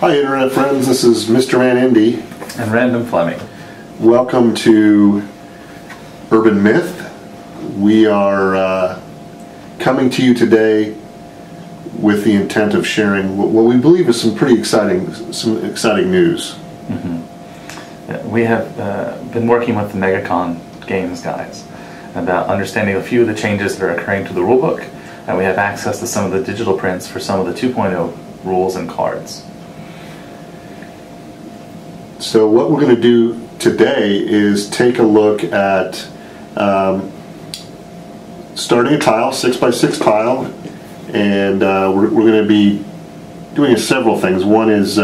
Hi Internet friends, this is Mr. Man Indy. And Random Fleming. Welcome to Urban Myth. We are coming to you today with the intent of sharing what we believe is some pretty exciting news. Mm-hmm. We have been working with the MegaCon Games guys about understanding a few of the changes that are occurring to the rulebook, and we have access to some of the digital prints for some of the 2.0 rules and cards. So what we're going to do today is take a look at starting a tile, 6x6 tile, and we're going to be doing several things. One is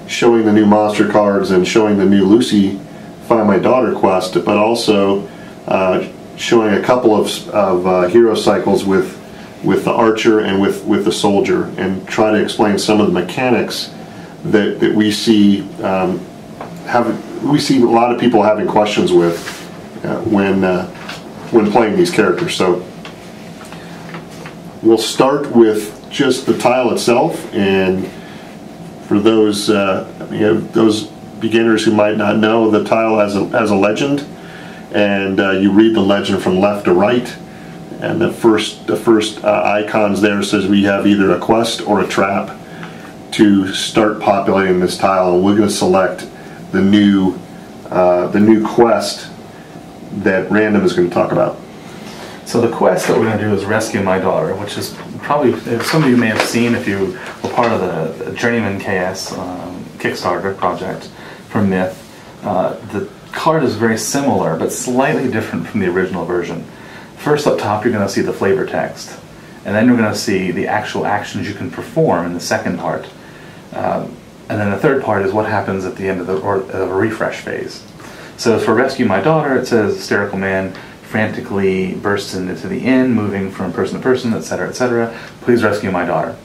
showing the new monster cards and showing the new Lucy Find My Daughter quest, but also showing a couple of hero cycles with the archer and with the soldier, and try to explain some of the mechanics that we see we see a lot of people having questions with when playing these characters. So we'll start with just the tile itself, and for those those beginners who might not know, the tile has a legend, and you read the legend from left to right, and the first icons there says we have either a quest or a trap to start populating this tile, and we're going to select the new quest that Random is going to talk about. So the quest that we're going to do is Rescue My Daughter, which is probably, some of you may have seen if you were part of the Journeyman KS Kickstarter project from Myth. The card is very similar, but slightly different from the original version. First up top, you're going to see the flavor text, and then you're going to see the actual actions you can perform in the second part. And then the third part is what happens at the end of a refresh phase. So for Rescue My Daughter, it says hysterical man frantically bursts into the inn, moving from person to person, etc., etc. Please rescue my daughter.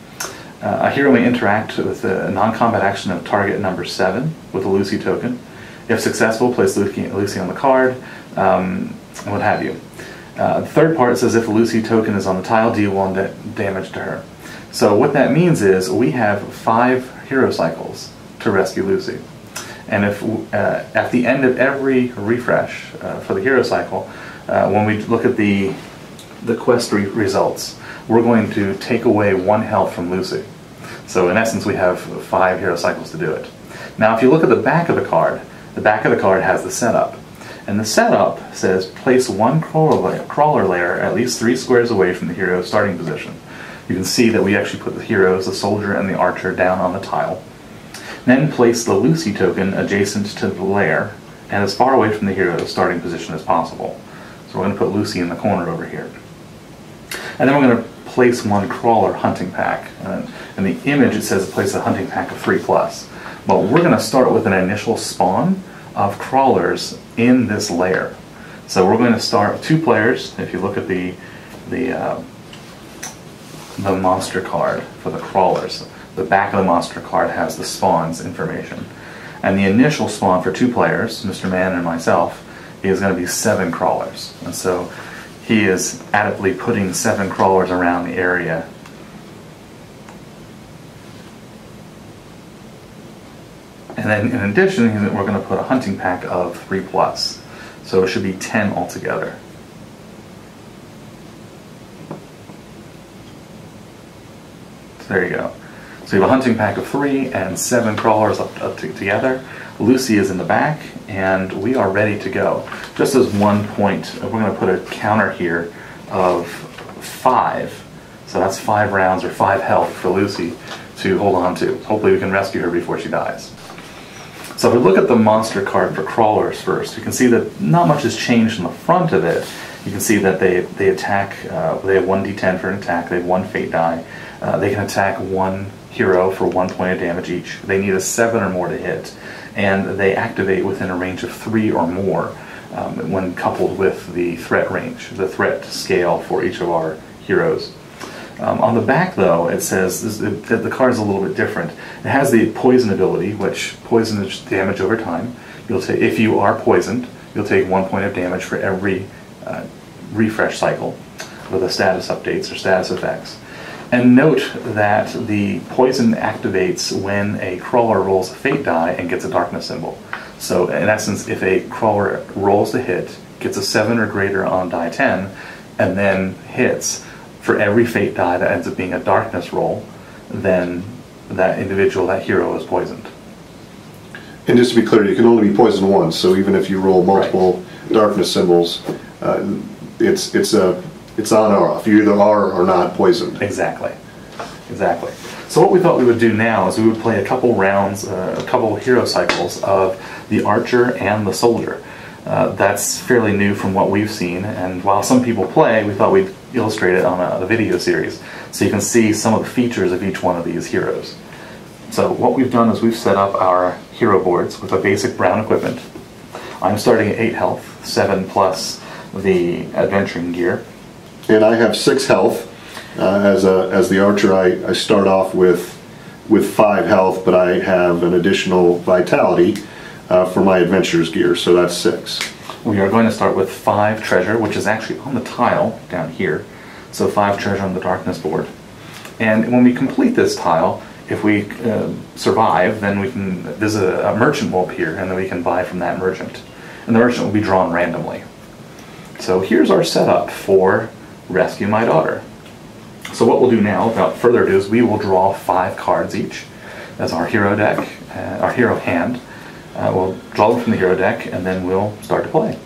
A hero may interact with a non-combat action of target number 7 with a Lucy token. If successful, place Lucy on the card, and what have you. The third part says if the Lucy token is on the tile, deal 1 damage to her. So what that means is we have 5 hero cycles to rescue Lucy. And if at the end of every refresh for the hero cycle, when we look at the quest results, we're going to take away 1 health from Lucy. So in essence, we have 5 hero cycles to do it. Now if you look at the back of the card has the setup. And the setup says place 1 crawler layer at least 3 squares away from the hero's starting position. You can see that we actually put the heroes, the soldier and the archer, down on the tile. Then place the Lucy token adjacent to the layer and as far away from the hero's starting position as possible. So we're going to put Lucy in the corner over here. And then we're going to place 1 crawler hunting pack. And in the image it says place a hunting pack of 3+. But we're going to start with an initial spawn of crawlers in this layer. So we're going to start with 2 players. If you look at the monster card for the crawlers, the back of the monster card has the spawns information. And the initial spawn for 2 players, Mr. Man and myself, is going to be 7 crawlers. And so he is adeptly putting 7 crawlers around the area. And then in addition, we're going to put a hunting pack of 3+. So it should be 10 altogether. So there you go. So you have a hunting pack of 3 and 7 crawlers together. Lucy is in the back, and we are ready to go. Just as one point, we're going to put a counter here of 5. So that's 5 rounds or 5 health for Lucy to hold on to. Hopefully we can rescue her before she dies. So if we look at the monster card for crawlers first, you can see that not much has changed in the front of it. You can see that they attack, they have 1d10 for an attack, they have 1 fate die. They can attack 1 hero for 1 point of damage each. They need a 7 or more to hit, and they activate within a range of 3 or more when coupled with the threat range, the threat scale for each of our heroes. On the back, though, it says that the card is a little bit different. It has the poison ability, which poisons damage over time. If you are poisoned, you'll take 1 point of damage for every refresh cycle with the status updates or status effects. And note that the poison activates when a crawler rolls a fate die and gets a darkness symbol. So in essence, if a crawler rolls the hit, gets a 7 or greater on die 10, and then hits, for every fate die that ends up being a darkness roll, then that individual, that hero, is poisoned. And just to be clear, you can only be poisoned once, so even if you roll multiple darkness symbols, it's on or off. You either are or not poisoned. Exactly. Exactly. So what we thought we would do now is we would play a couple rounds, a couple hero cycles of the archer and the soldier. That's fairly new from what we've seen, and while some people play, we thought we'd illustrate it on a video series so you can see some of the features of each one of these heroes. So what we've done is we've set up our hero boards with a basic brown equipment. I'm starting at 8 health, 7 plus the adventuring gear. And I have 6 health. As the archer, I start off with 5 health, but I have an additional vitality for my adventurer's gear, so that's 6. We are going to start with 5 treasure, which is actually on the tile down here. So 5 treasure on the darkness board. And when we complete this tile, if we survive, then we can, there's a merchant will appear, and then we can buy from that merchant. And the merchant will be drawn randomly. So here's our setup for Rescue My Daughter. So what we'll do now, without further ado, is we will draw 5 cards each. That's our hero deck, our hero hand. We'll draw them from the hero deck, and then we'll start to play.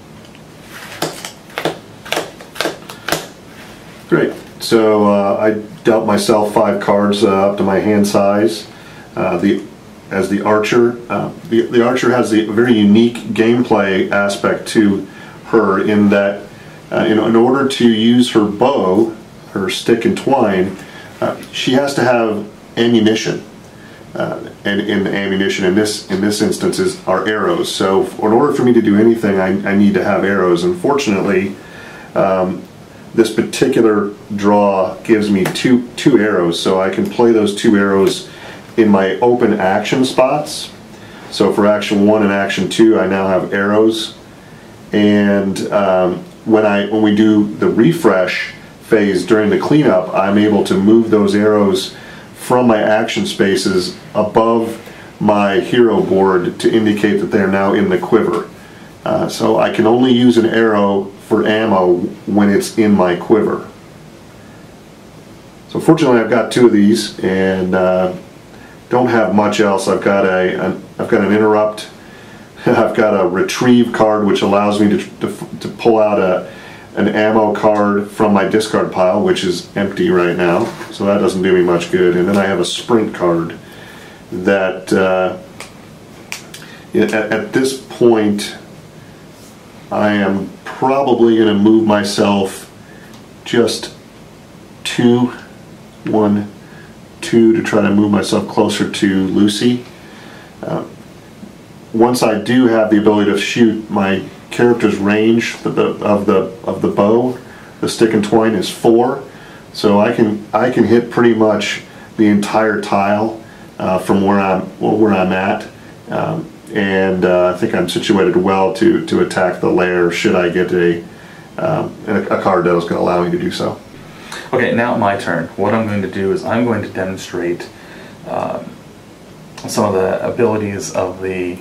Great. So I dealt myself 5 cards up to my hand size. As the archer, the archer has a very unique gameplay aspect to her in that in order to use her bow, her stick and twine, she has to have ammunition. And in the ammunition in this instance is our arrows. So in order for me to do anything, I need to have arrows. Unfortunately, this particular draw gives me two arrows, so I can play those 2 arrows in my open action spots. So for action 1 and action 2, I now have arrows. And when we do the refresh phase during the cleanup, I'm able to move those arrows from my action spaces above my hero board to indicate that they're now in the quiver. So I can only use an arrow for ammo when it's in my quiver. So fortunately I've got 2 of these and don't have much else. I've got an interrupt. I've got a retrieve card which allows me to pull out an ammo card from my discard pile, which is empty right now, so that doesn't do me much good. And then I have a sprint card that at this point I am probably going to move myself just 2 to try to move myself closer to Lucy. Once I do have the ability to shoot, my character's range of the bow, the stick and twine, is 4, so I can hit pretty much the entire tile from where I'm at, and I think I'm situated well to attack the lair should I get a card that is going to allow me to do so. Okay, now my turn. What I'm going to do is I'm going to demonstrate some of the abilities of the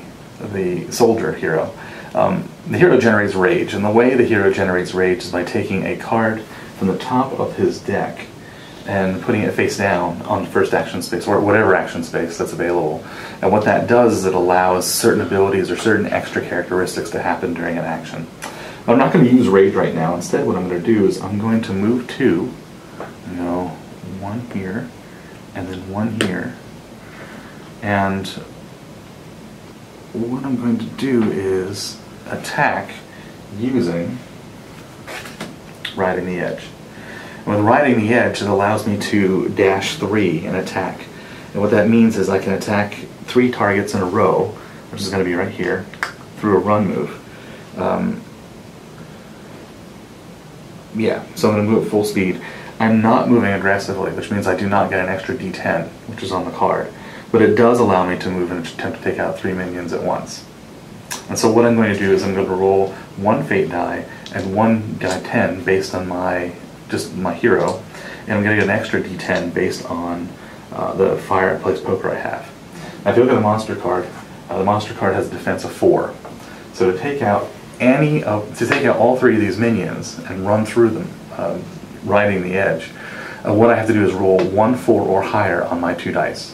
soldier hero. The hero generates rage, and the way the hero generates rage is by taking a card from the top of his deck and putting it face down on the first action space, or whatever action space that's available. And what that does is it allows certain abilities or certain extra characteristics to happen during an action. I'm not going to use rage right now. Instead, what I'm going to do is I'm going to move 2, go 1 here, and then 1 here. And what I'm going to do is attack using Riding the Edge. And with Riding the Edge, it allows me to dash 3 and attack. And what that means is I can attack 3 targets in a row, which is going to be right here, through a run move. Yeah, so I'm going to move at full speed. I'm not moving aggressively, which means I do not get an extra D10, which is on the card. But it does allow me to move and attempt to take out 3 minions at once. And so what I'm going to do is I'm going to roll 1 fate die and 1 die 10 based on my hero, and I'm going to get an extra D10 based on the fireplace poker I have. Now if you look at the monster card has a defense of 4. So to take out all 3 of these minions and run through them, riding the edge, what I have to do is roll 1, 4, or higher on my 2 dice.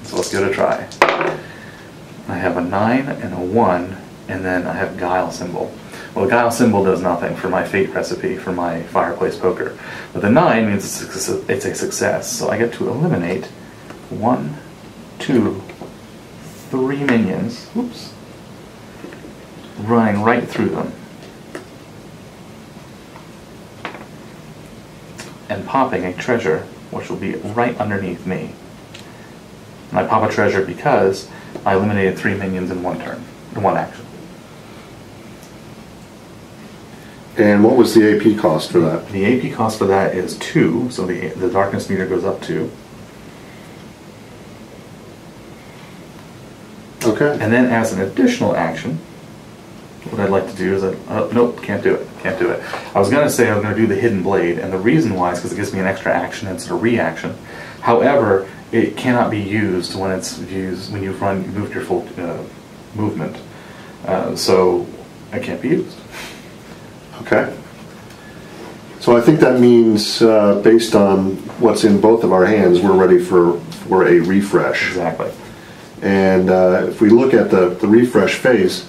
So let's give it a try. I have a 9 and a 1, and then I have Guile symbol. Well, the Guile symbol does nothing for my fate recipe for my fireplace poker. But the 9 means it's a success, so I get to eliminate 1, 2, 3 minions, oops, running right through them. And popping a treasure, which will be right underneath me. And I pop a treasure because I eliminated 3 minions in 1 turn, in 1 action. And what was the AP cost for that? The AP cost for that is 2, so the darkness meter goes up 2. Okay. And then as an additional action, what I'd like to do is, nope, can't do it. I was going to say I was going to do the Hidden Blade, and the reason why is because it gives me an extra action instead of reaction. However, it cannot be used when you've moved your full movement. So it can't be used. Okay. So I think that means, based on what's in both of our hands, we're ready for a refresh. Exactly. And if we look at the refresh phase,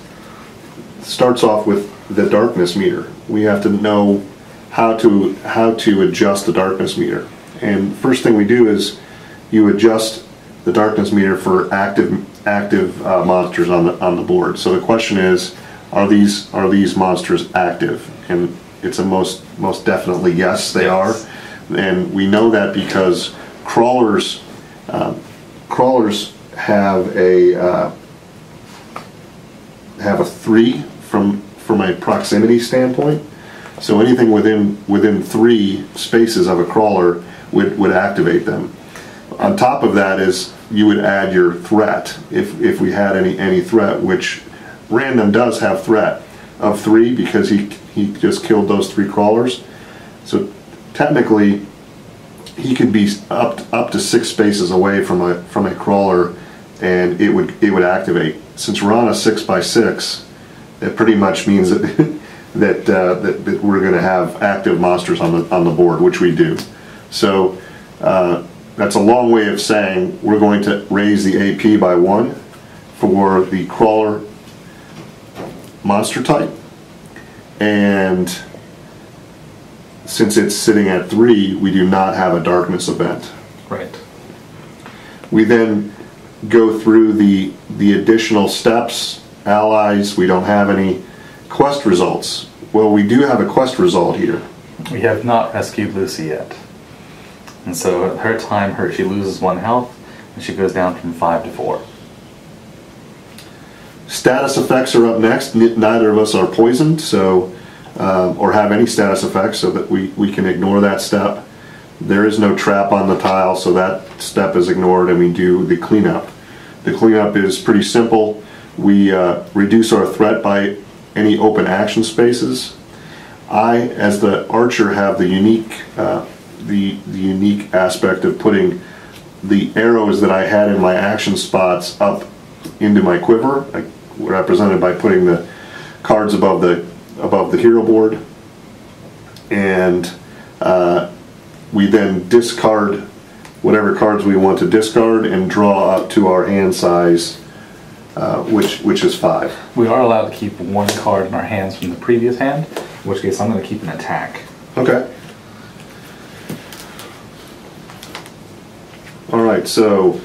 it starts off with the darkness meter. We have to know how to adjust the darkness meter. And first thing we do is you adjust the darkness meter for active monsters on the board. So the question is, are these monsters active? And it's a most definitely yes, they are. And we know that because crawlers have a 3 from a proximity standpoint. So anything within 3 spaces of a crawler would activate them. On top of that is you would add your threat if we had any threat, which Random does have threat of 3 because he just killed those 3 crawlers. So technically he could be up to 6 spaces away from a crawler, and it would activate. Since we're on a 6x6, it pretty much means that that we're going to have active monsters on the board, which we do. So that's a long way of saying we're going to raise the AP by 1 for the crawler monster type, and since it's sitting at 3, we do not have a darkness event. Right. We then go through the additional steps. Allies, we don't have any quest results. Well, we do have a quest result here. We have not rescued Lucy yet. And so at her time, she loses 1 health, and she goes down from 5 to 4. Status effects are up next. Neither of us are poisoned, so or have any status effects, so that we can ignore that step. There is no trap on the tile, so that step is ignored, and we do the cleanup. The cleanup is pretty simple. We reduce our threat by any open action spaces. I, as the archer, have the unique aspect of putting the arrows that I had in my action spots up into my quiver, represented by putting the cards above the hero board, and we then discard whatever cards we want to discard and draw up to our hand size, which is 5. We are allowed to keep 1 card in our hands from the previous hand, in which case I'm going to keep an attack. Okay. Alright, so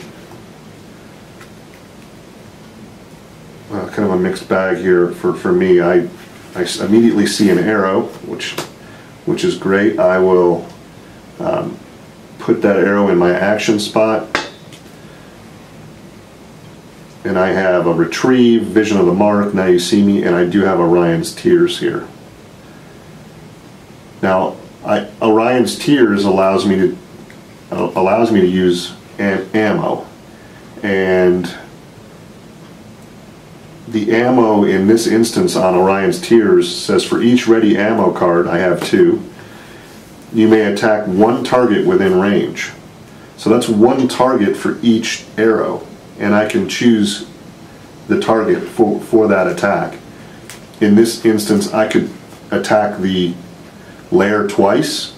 kind of a mixed bag here for me. I immediately see an arrow, which is great. I will put that arrow in my action spot, and I have a retrieve, vision of the mark, now you see me, and I do have Orion's Tears here. Now Orion's Tears allows me to use ammo, and the ammo in this instance on Orion's Tears says for each ready ammo card I have 2, you may attack one target within range. So that's one target for each arrow, and I can choose the target for that attack. In this instance, I could attack the lair twice,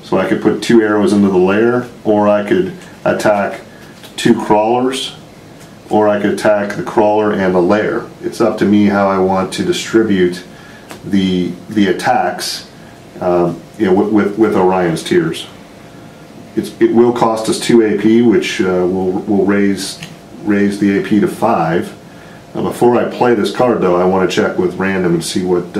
so I could put 2 arrows into the lair, or I could attack 2 crawlers, or I could attack the crawler and the lair. It's up to me how I want to distribute the attacks with Orion's Tears. It will cost us 2 AP, which will raise the AP to 5. Before I play this card, though, I want to check with random and see what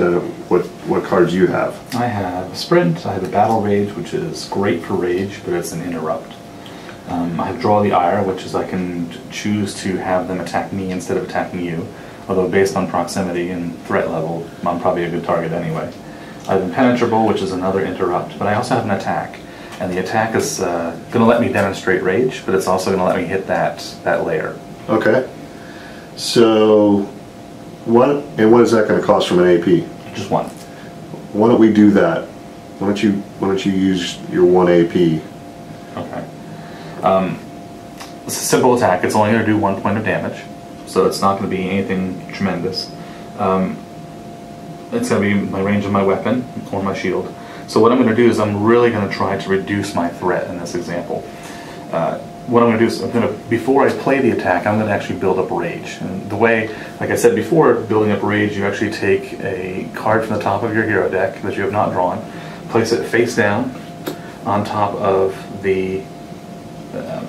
cards you have. I have a Sprint, I have a Battle Rage, which is great for rage, but it's an interrupt. I have Draw the Ire, which is I can choose to have them attack me instead of attacking you, although based on proximity and threat level, I'm probably a good target anyway. I have Impenetrable, which is another interrupt, but I also have an attack. And the attack is going to let me demonstrate rage, but it's also going to let me hit that layer. Okay. So, what is that going to cost from an AP? Just 1. Why don't we do that? Why don't you use your 1 AP? Okay. It's a simple attack. It's only going to do 1 point of damage, so it's not going to be anything tremendous. It's going to be my range of my weapon or my shield. So what I'm going to do is I'm really going to try to reduce my threat in this example. What I'm going to do is before I play the attack, I'm going to actually build up rage. And the way, like I said before, building up rage, you actually take a card from the top of your hero deck that you have not drawn, place it face down on top of the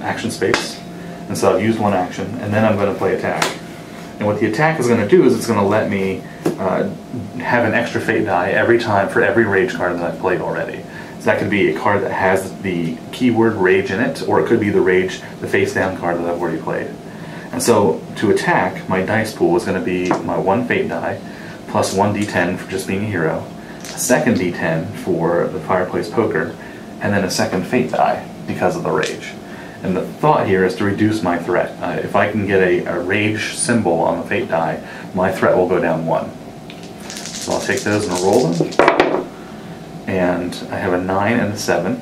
action space. And so I've used 1 action, and then I'm going to play attack. And what the attack is going to do is it's going to let me have an extra fate die every time for every rage card that I've played already. So that could be a card that has the keyword rage in it, or it could be the face down card that I've already played. And so to attack, my dice pool is going to be my 1 fate die, plus 1 d10 for just being a hero, a second d10 for the Fireplace Poker, and then a second fate die because of the rage. And the thought here is to reduce my threat. If I can get a rage symbol on the fate die, my threat will go down 1. So I'll take those and roll them. And I have a 9 and a 7.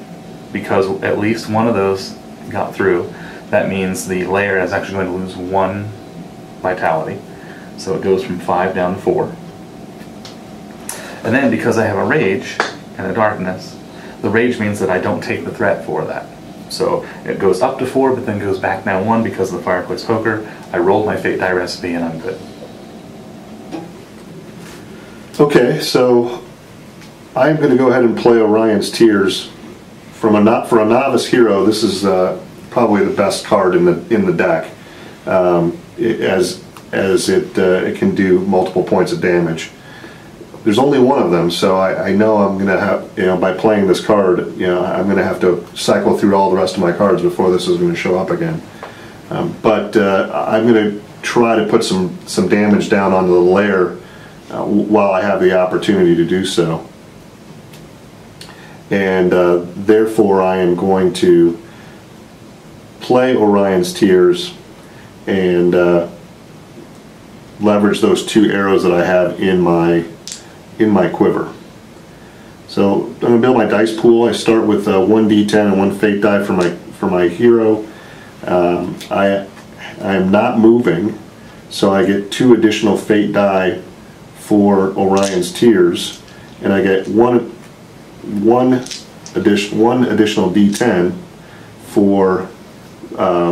Because at least one of those got through, that means the layer is actually going to lose 1 vitality. So it goes from 5 down to 4. And then because I have a rage and a darkness, the rage means that I don't take the threat for that. So it goes up to 4, but then goes back down 1 because of the Fireplace Poker. I rolled my fate die recipe and I'm good. Okay, so I'm going to go ahead and play Orion's Tears. For a novice hero, this is probably the best card in the deck, as it can do multiple points of damage. There's only 1 of them, so I know I'm going to have, by playing this card, I'm going to have to cycle through all the rest of my cards before this is going to show up again. But I'm going to try to put some damage down onto the lair while I have the opportunity to do so. And therefore I am going to play Orion's Tears and leverage those 2 arrows that I have in my quiver. So I'm going to build my dice pool. I start with 1 d10 and 1 fate die for my hero. I am not moving, so I get 2 additional fate die for Orion's Tears, and I get one additional d10 for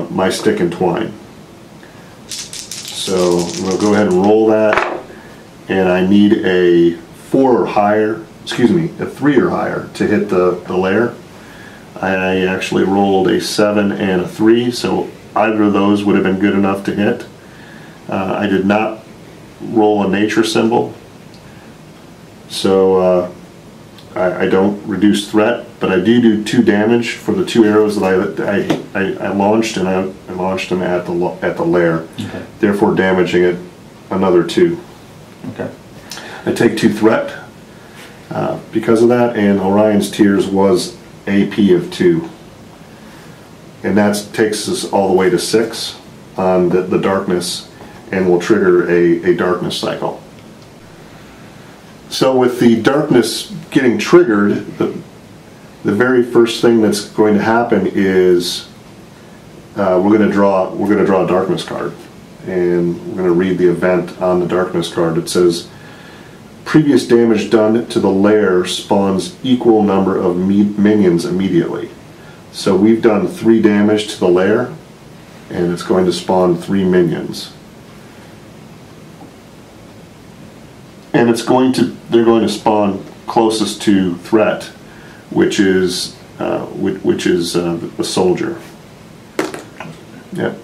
my Stick and Twine. So I'm going to go ahead and roll that, and I need a 4 or higher, a 3 or higher to hit the lair. I actually rolled a 7 and a 3, so either of those would have been good enough to hit. I did not roll a nature symbol, so I don't reduce threat, but I do 2 damage for the 2 arrows that I launched, and I launched them at the lair, okay, therefore damaging it another 2. Okay. I take 2 threat because of that, and Orion's Tears was AP of 2, and that takes us all the way to 6 on the darkness, and will trigger a darkness cycle. So with the darkness getting triggered, the very first thing that's going to happen is we're going to draw a darkness card, and we're going to read the event on the darkness card. It says, previous damage done to the lair spawns equal number of minions immediately. So we've done 3 damage to the lair, and it's going to spawn 3 minions. And they're going to spawn closest to threat, which is the soldier. Yep.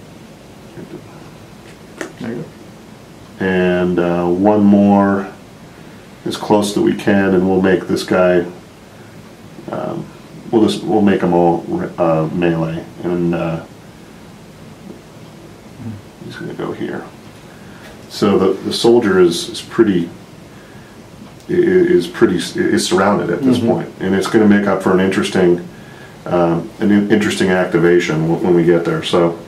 There you go. And one more as close that we can, and we'll make this guy. We'll make them all melee, and he's going to go here. So the soldier is surrounded at this point, and it's going to make up for an interesting activation when we get there. So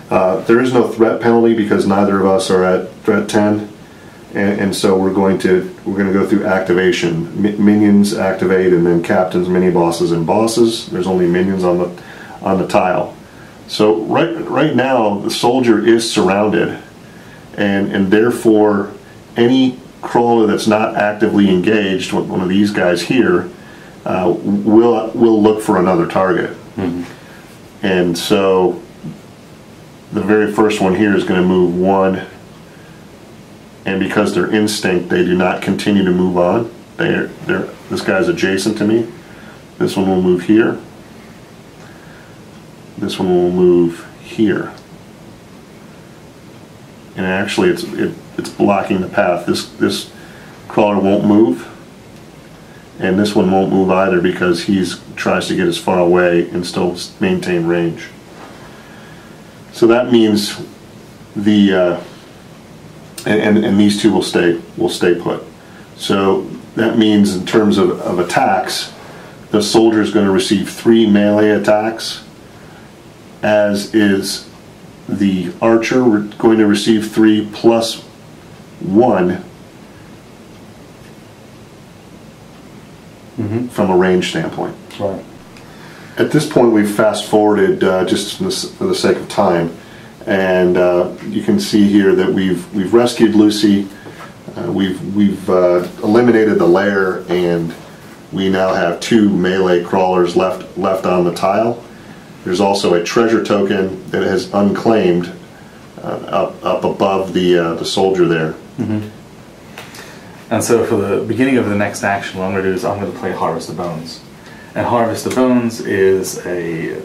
there is no threat penalty because neither of us are at threat 10, and so we're going to go through activation. Minions activate, and then captains, mini bosses, and bosses. There's only minions on the tile. So right now the soldier is surrounded, and therefore any crawler that's not actively engaged, one of these guys here, will look for another target. And so the very first one here is going to move 1, and because they're instinct, they do not continue to move on. This guy's adjacent to me. This one will move here. This one will move here. And actually it's blocking the path. This crawler won't move, and this one won't move either because he tries to get as far away and still maintain range. So that means and these two will stay put. So that means in terms of attacks, the soldier is going to receive 3 melee attacks, as is the archer going to receive 3 plus 1 from a range standpoint. Right. At this point, we've fast forwarded just for the sake of time, and you can see here that we've rescued Lucy. We've eliminated the lair, and we now have 2 melee crawlers left on the tile. There's also a treasure token that is unclaimed up above the soldier there. And so for the beginning of the next action, what I'm going to do is I'm going to play Harvest of Bones. And Harvest of Bones is a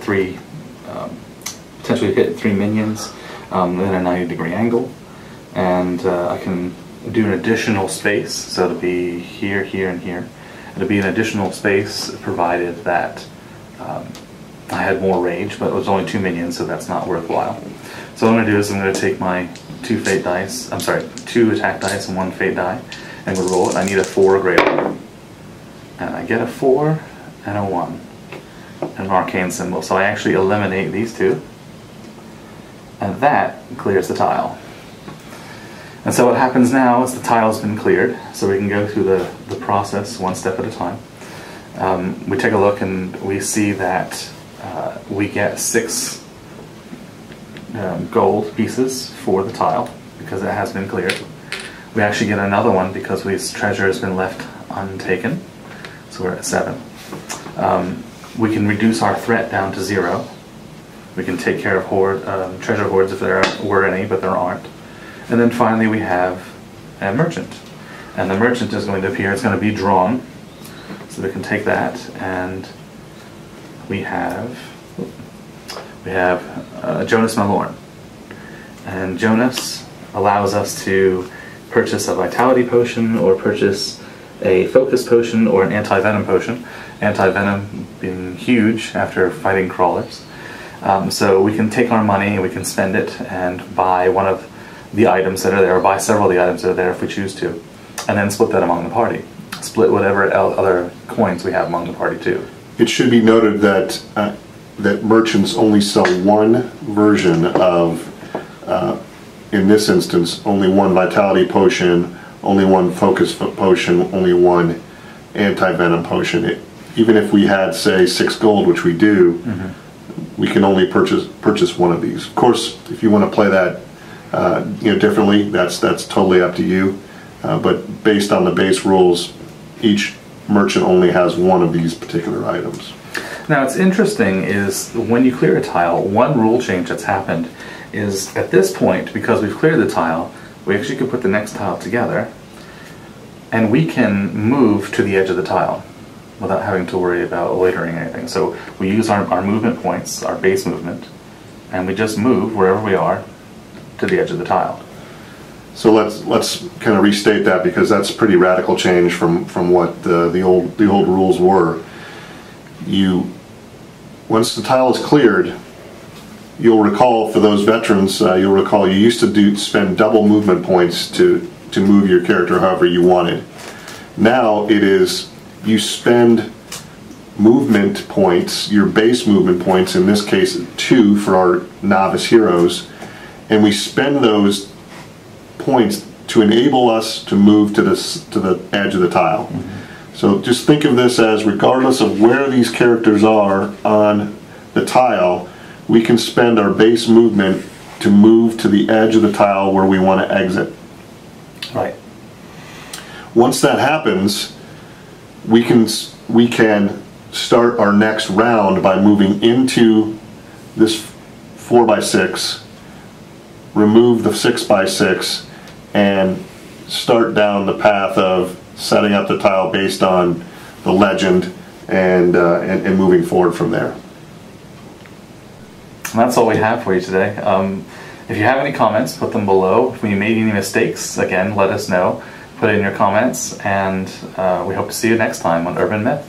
potentially hit 3 minions in a 90-degree angle. And I can do an additional space, so it'll be here, here, and here. It'll be an additional space provided that I had more rage, but it was only 2 minions, so that's not worthwhile. So what I'm going to do is I'm going to take my 2 fate dice, 2 attack dice and 1 fate die, and we'll roll it. I need a 4 or greater. And I get a 4 and a 1. And an arcane symbol. So I actually eliminate these 2. And that clears the tile. And so what happens now is the tile's been cleared, so we can go through the process one step at a time. We take a look and we see that we get 6 gold pieces for the tile because it has been cleared. We actually get another one because this treasure has been left untaken, so we're at 7. We can reduce our threat down to 0. We can take care of treasure hoards if there were any, but there aren't. And then finally we have a merchant. And the merchant is going to appear, it's going to be drawn. So we can take that, and we have Jonas Malorn. And Jonas allows us to purchase a vitality potion, or purchase a focus potion, or an anti-venom potion. Anti-venom being huge after fighting crawlers. So we can take our money and we can spend it and buy one of the items that are there, or buy several of the items that are there if we choose to, and then split that among the party. Split whatever other coins we have among the party too. It should be noted that that merchants only sell one version of, in this instance, only one vitality potion, only one focus potion, only one anti-venom potion. even if we had, say, 6 gold, which we do, we can only purchase one of these. Of course, if you want to play that differently, that's totally up to you. But based on the base rules, each merchant only has one of these particular items. Now, what's interesting is when you clear a tile, one rule change that's happened is at this point, because we've cleared the tile, we actually can put the next tile together, and we can move to the edge of the tile without having to worry about loitering anything. So we use our movement points, our base movement, and we just move wherever we are to the edge of the tile. So let's kind of restate that, because that's a pretty radical change from what the old rules were. Once the tile is cleared, you'll recall, for those veterans, you'll recall you used to spend double movement points to move your character however you wanted. Now it is, you spend movement points, your base movement points, in this case 2 for our novice heroes, and we spend those points to enable us to move to the edge of the tile. So just think of this as, regardless of where these characters are on the tile, we can spend our base movement to move to the edge of the tile where we want to exit. Right. Once that happens, we can start our next round by moving into this 4x6, remove the 6x6, and start down the path of setting up the tile based on the legend and moving forward from there. And that's all we have for you today. If you have any comments, put them below. If we made any mistakes, again, let us know. Put it in your comments, and we hope to see you next time on Urban Myth.